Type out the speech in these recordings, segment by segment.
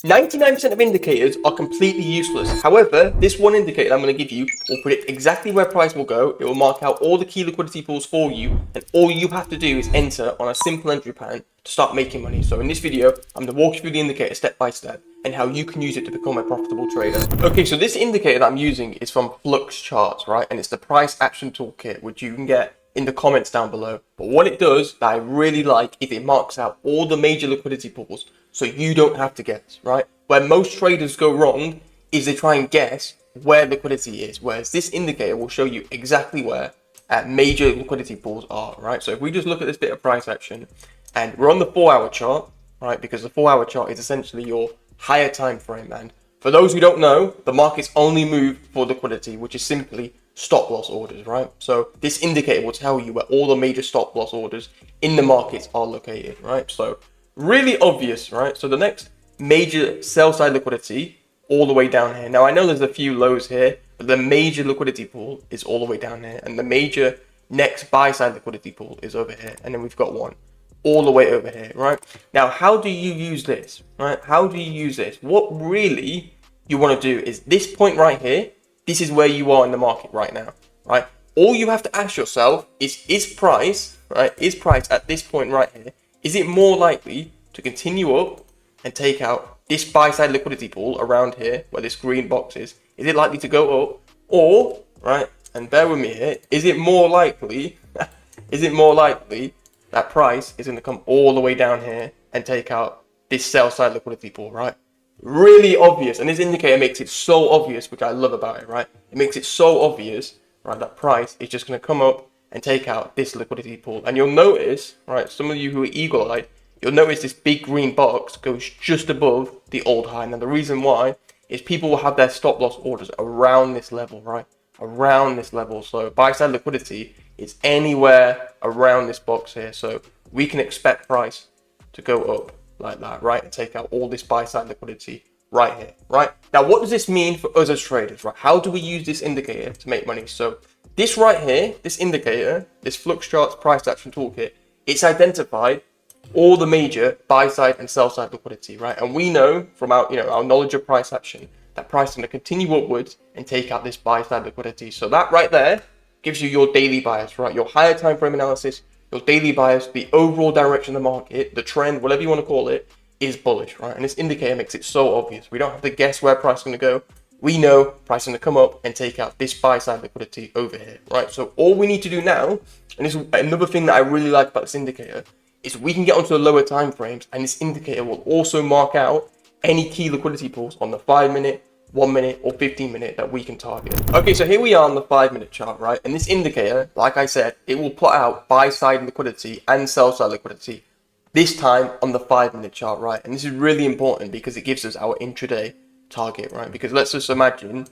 99% of indicators are completely useless. However, this one indicator I'm going to give you will predict exactly where price will go. It will mark out all the key liquidity pools for you, and all you have to do is enter on a simple entry pattern to start making money. So in this video, I'm going to walk you through the indicator step by step and how you can use it to become a profitable trader. Okay, so this indicator that I'm using is from Flux Charts, right? And it's the price action toolkit, which you can get in the comments down below. But what it does that I really like is it marks out all the major liquidity pools, so you don't have to guess, right? Where most traders go wrong is they try and guess where liquidity is, whereas this indicator will show you exactly where major liquidity pools are, right? So if we just look at this bit of price action, and we're on the 4-hour chart, right? Because the 4-hour chart is essentially your higher time frame. And for those who don't know, the markets only move for liquidity, which is simply stop loss orders, right? So this indicator will tell you where all the major stop loss orders in the markets are located, right? So really obvious, right? So the next major sell side liquidity all the way down here. Now I know there's a few lows here, but the major liquidity pool is all the way down here, and the major next buy side liquidity pool is over here, and then we've got one all the way over here, right? Now, how do you use this, right? How do you use this? What really you want to do is this point right here. This is where you are in the market right now, right? All you have to ask yourself is price, right? Is price at this point right here, is it more likely to continue up and take out this buy side liquidity pool around here where this green box is? Is it likely to go up, or, right, and bear with me here, is it more likely that price is going to come all the way down here and take out this sell side liquidity pool, right? Really obvious, and this indicator makes it so obvious, which I love about it, right? It makes it so obvious, right, that price is just going to come up and take out this liquidity pool. And you'll notice, right, some of you who are eagle-eyed, you'll notice this big green box goes just above the old high. Now the reason why is people will have their stop loss orders around this level, right? Around this level. So buy side liquidity is anywhere around this box here. So we can expect price to go up like that, right? And take out all this buy side liquidity right here, right? Now, what does this mean for us as traders, right? How do we use this indicator to make money? So this right here, this indicator, this Flux Charts price action toolkit, it's identified all the major buy side and sell side liquidity, right? And we know from our, our knowledge of price action that price is going to continue upwards and take out this buy side liquidity. So that right there gives you your daily bias, right? Your higher time frame analysis, your daily bias, the overall direction of the market, the trend, whatever you want to call it, is bullish, right? And this indicator makes it so obvious. We don't have to guess where price is going to go. We know price is going to come up and take out this buy side liquidity over here, right? So all we need to do now, and this is another thing that I really like about this indicator, is we can get onto the lower time frames, and this indicator will also mark out any key liquidity pools on the 5-minute, 1-minute, or 15-minute that we can target. Okay, so here we are on the 5-minute chart, right? And this indicator, like I said, it will plot out buy side liquidity and sell side liquidity, this time on the 5-minute chart, right? And this is really important because it gives us our intraday target, right? Because let's just imagine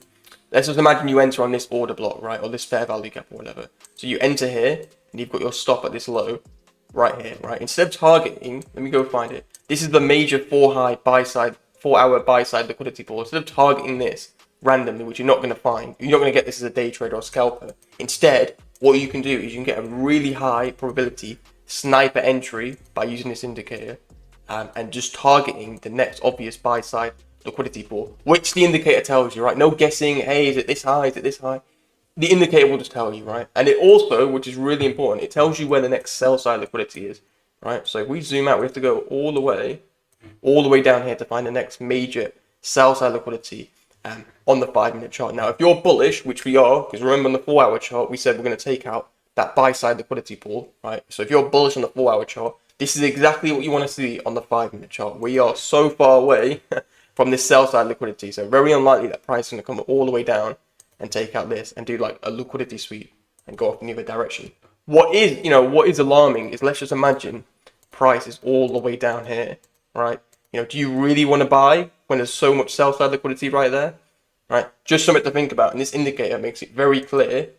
you enter on this order block, right? Or this fair value gap or whatever. So you enter here and you've got your stop at this low right here, right? Instead of targeting, let me go find it. This is the major 4-hour buy side liquidity pool. Instead of targeting this randomly, which you're not going to find, you're not going to get this as a day trader or scalper. Instead, what you can do is you can get a really high probability sniper entry by using this indicator and just targeting the next obvious buy side liquidity pool, which the indicator tells you, right? No guessing, hey, is it this high? Is it this high? The indicator will just tell you, right? And it also, which is really important, it tells you where the next sell side liquidity is, right? So if we zoom out, we have to go all the way down here to find the next major sell side liquidity on the 5-minute chart. Now, if you're bullish, which we are, because remember on the 4-hour chart, we said we're going to take out that buy side liquidity pool, right? So if you're bullish on the 4-hour chart, this is exactly what you want to see on the 5-minute chart. We are so far away from this sell side liquidity, so very unlikely that price is going to come all the way down and take out this and do like a liquidity sweep and go off in the other direction. What is alarming is, let's just imagine price is all the way down here, right? Do you really want to buy when there's so much sell side liquidity right there, right? Just something to think about. And this indicator makes it very clear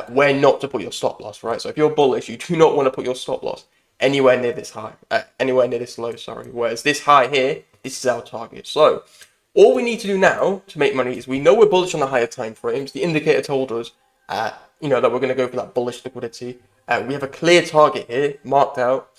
where not to put your stop loss, right? So if you're bullish, you do not want to put your stop loss anywhere near this high, anywhere near this low, sorry. Whereas this high here, this is our target. So all we need to do now to make money is, we know we're bullish on the higher time frames. The indicator told us you know, that we're going to go for that bullish liquidity. We have a clear target here marked out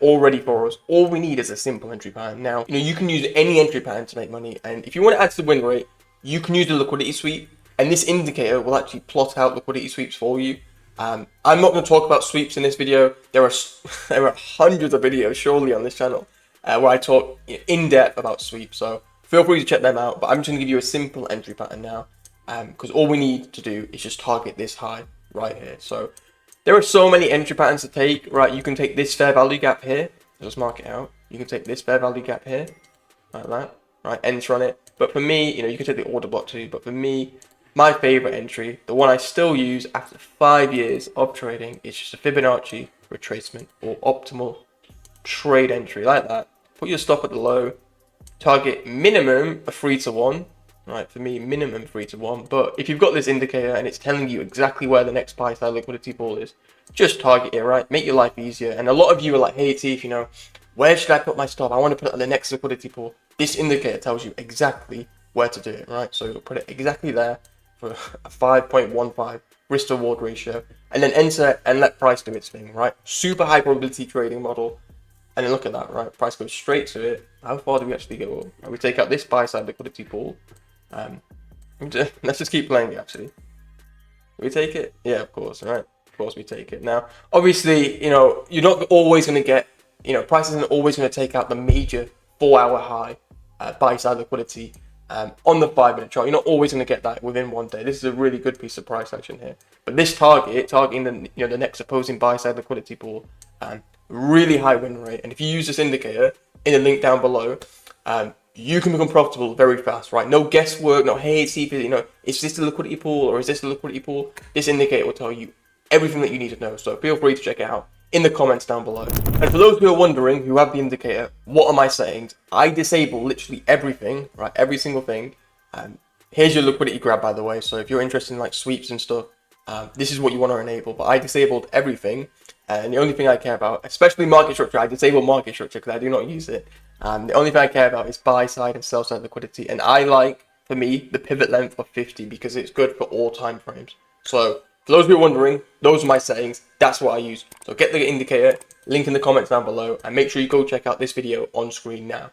all ready for us. All we need is a simple entry pattern. Now, you know, you can use any entry pattern to make money, and if you want to add to the win rate, you can use the liquidity sweep, and this indicator will actually plot out liquidity sweeps for you. I'm not going to talk about sweeps in this video. There are hundreds of videos surely on this channel where I talk in depth about sweeps, so feel free to check them out. But I'm just going to give you a simple entry pattern now, because all we need to do is just target this high right here. So there are so many entry patterns to take, right? You can take this fair value gap here, just mark it out. You can take this fair value gap here, like that, right? Enter on it. But for me, you know, you can take the order block too. But for me, my favorite entry, the one I still use after 5 years of trading, is just a Fibonacci retracement or optimal trade entry, like that. Put your stop at the low, target minimum a 3 to 1. Right, for me, minimum 3 to 1. But if you've got this indicator and it's telling you exactly where the next buy side liquidity pool is, just target it, right? Make your life easier. And a lot of you are like, hey, Atif, you know, where should I put my stop? I want to put it on the next liquidity pool. This indicator tells you exactly where to do it, right? So you'll put it exactly there for a 5.15 risk to reward ratio, and then enter and let price do its thing, right? Super high probability trading model. And then look at that, right? Price goes straight to it. How far do we actually go? We take out this buy side liquidity pool. Let's just keep playing it, actually. We take it? Yeah, of course, right? Of course we take it. Now, obviously, you know, you're not always going to get, you know, price isn't always going to take out the major 4-hour high buy side liquidity on the 5-minute chart. You're not always going to get that within one day. This is a really good piece of price action here. But this targeting the, you know, the next opposing buy side liquidity pool, really high win rate. And if you use this indicator in the link down below, you can become profitable very fast, right? No guesswork, no, hey, see, you know, is this the liquidity pool or is this the liquidity pool? This indicator will tell you everything that you need to know. So feel free to check it out in the comments down below. And for those who are wondering, who have the indicator, what are my settings? I disable literally everything, right? Every single thing. Here's your liquidity grab, by the way. So if you're interested in like sweeps and stuff, this is what you want to enable. But I disabled everything. And the only thing I care about, especially market structure, I disable market structure because I do not use it. The only thing I care about is buy side and sell side liquidity. And I like, for me, the pivot length of 50 because it's good for all time frames. So for those who are wondering, those are my settings. That's what I use. So get the indicator, link in the comments down below, and make sure you go check out this video on screen now.